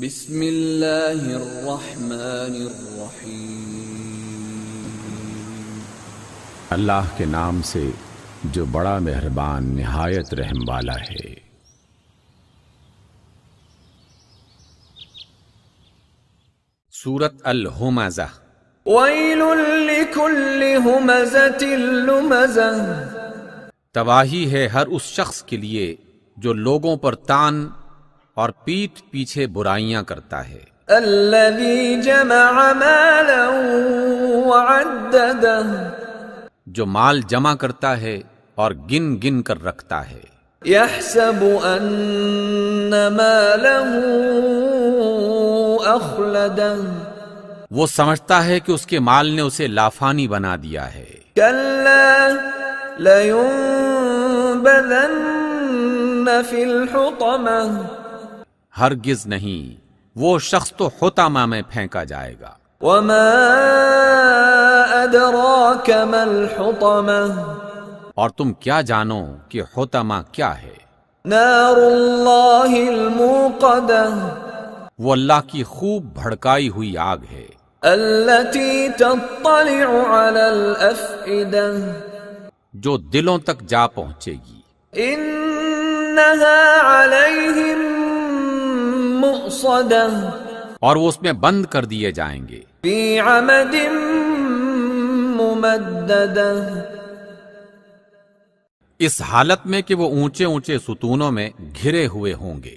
بسم اللہ الرحمن الرحیم اللہ کے نام سے جو بڑا مہربان نہایت رحم والا ہے۔ سورۃ الہمزہ۔ ویل لکل ہمزۃ لمزہ، تباہی ہے ہر اس شخص کے لیے جو لوگوں پر تان اور پیٹھ پیچھے برائیاں کرتا ہے۔ الذی جمع مالا وعددہ، جو مال جمع کرتا ہے اور گن گن کر رکھتا ہے۔ یحسب ان مالہ اخلدہ، وہ سمجھتا ہے کہ اس کے مال نے اسے لافانی بنا دیا ہے۔ کلا لینبذن فی الحطمہ، ہرگز نہیں، وہ شخص تو حطمہ میں پھینکا جائے گا۔ وما ادراک ما الحطمہ، اور تم کیا جانو کہ حطمہ کیا ہے؟ نار اللہ الموقدہ، وہ اللہ کی خوب بھڑکائی ہوئی آگ ہے۔ التي تطلع على الافئدہ، جو دلوں تک جا پہنچے گی۔ انها علیہم مؤصدہ، اور وہ اس میں بند کر دیے جائیں گے۔ فی عمد ممددہ، اس حالت میں کہ وہ اونچے اونچے ستونوں میں گھرے ہوئے ہوں گے۔